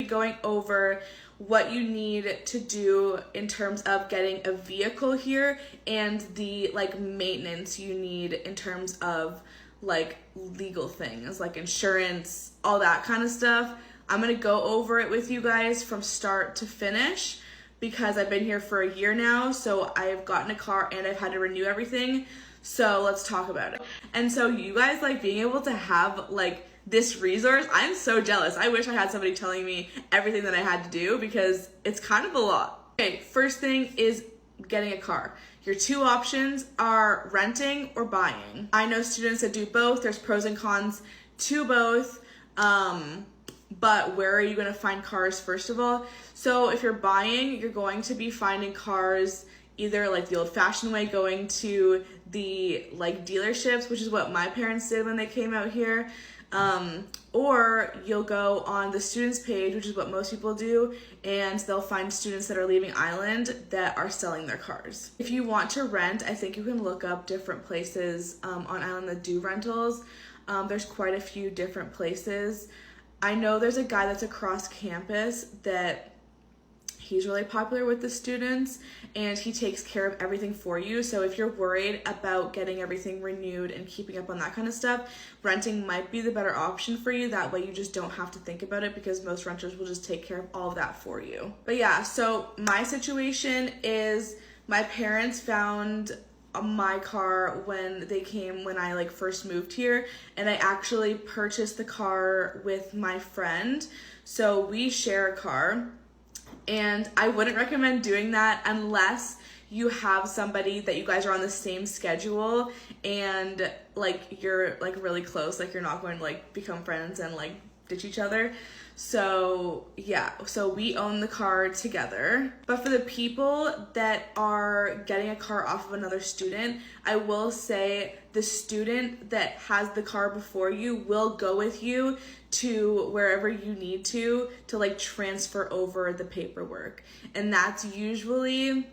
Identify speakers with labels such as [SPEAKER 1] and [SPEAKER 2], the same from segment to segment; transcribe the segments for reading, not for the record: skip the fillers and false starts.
[SPEAKER 1] Going over what you need to do in terms of getting a vehicle here and the like maintenance you need in terms of like legal things like insurance, all that kind of stuff. I'm gonna go over it with you guys from start to finish because I've been here for a year now, so I've gotten a car and I've had to renew everything. So let's talk about it. And so you guys like being able to have like this resource, I'm so jealous. I wish I had somebody telling me everything that I had to do because it's kind of a lot. Okay, first thing is getting a car. Your two options are renting or buying. I know students that do both. There's pros and cons to both. But where are you gonna find cars first of all? So if you're buying, you're going to be finding cars either like the old-fashioned way, going to the like dealerships, which is what my parents did when they came out here. Or you'll go on the students page, which is what most people do, and they'll find students that are leaving Island that are selling their cars. If you want to rent, I think you can look up different places on Island that do rentals. There's quite a few different places. I know there's a guy that's across campus that he's really popular with the students and he takes care of everything for you. So if you're worried about getting everything renewed and keeping up on that kind of stuff, renting might be the better option for you. That way you just don't have to think about it because most renters will just take care of all of that for you. But yeah, so my situation is my parents found my car when I like first moved here, and I actually purchased the car with my friend. So we share a car. And I wouldn't recommend doing that unless you have somebody that you guys are on the same schedule and like you're like really close, like you're not going to like become friends and like ditch each other. So yeah, so we own the car together. But for the people that are getting a car off of another student, I will say the student that has the car before you will go with you to wherever you need to like transfer over the paperwork. And that's usually,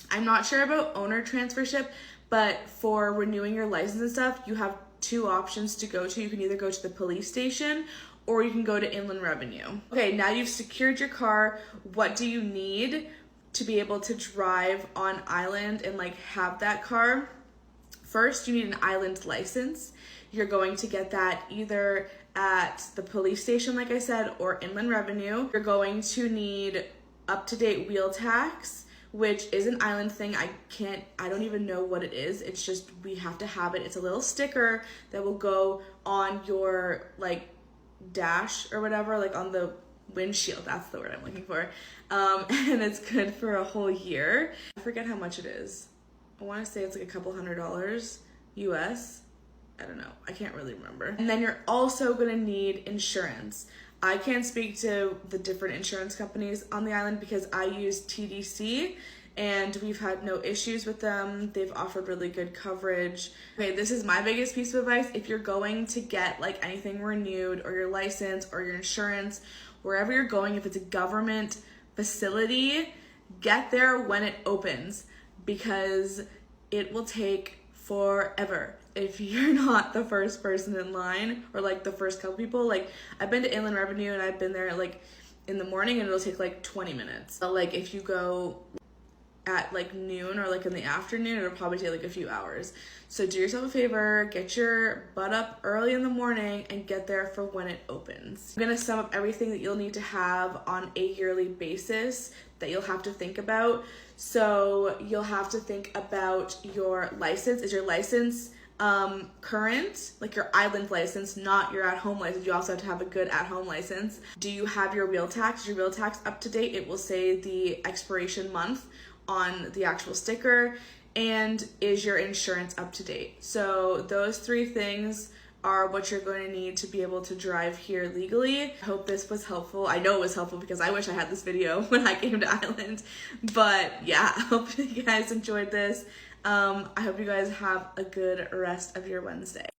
[SPEAKER 1] I'm not sure about owner transfership, but for renewing your license and stuff, you have two options to go to. You can either go to the police station or you can go to Inland Revenue. Okay, now you've secured your car. What do you need to be able to drive on Island and like have that car? First, you need an Island license. You're going to get that either at the police station, like I said, or Inland Revenue. You're going to need up-to-date wheel tax, which is an Island thing. I don't even know what it is. It's just, we have to have it. It's a little sticker that will go on your like dash or whatever, like on the windshield. That's the word I'm looking for. And it's good for a whole year. I forget how much it is. I want to say it's like a couple $100 US. I don't know. I can't really remember. And then you're also going to need insurance. I can't speak to the different insurance companies on the island because I use TDC and we've had no issues with them. They've offered really good coverage. Okay, this is my biggest piece of advice. If you're going to get like anything renewed or your license or your insurance, wherever you're going, if it's a government facility, get there when it opens because it will take forever if you're not the first person in line or like the first couple people. Like I've been to Inland Revenue and I've been there like in the morning and it'll take like 20 minutes. But like if you go at like noon or like in the afternoon, it'll probably take like a few hours. So do yourself a favor, get your butt up early in the morning and get there for when it opens. I'm gonna sum up everything that you'll need to have on a yearly basis that you'll have to think about. So you'll have to think about your license. Is your license current, like your Island license, not your at-home license? You also have to have a good at-home license. Do you have your wheel tax? Is your wheel tax up to date? It will say the expiration month on the actual sticker. And is your insurance up to date? So those three things are what you're going to need to be able to drive here legally. I hope this was helpful. I know it was helpful because I wish I had this video when I came to Island. But yeah, I hope you guys enjoyed this. I hope you guys have a good rest of your Wednesday.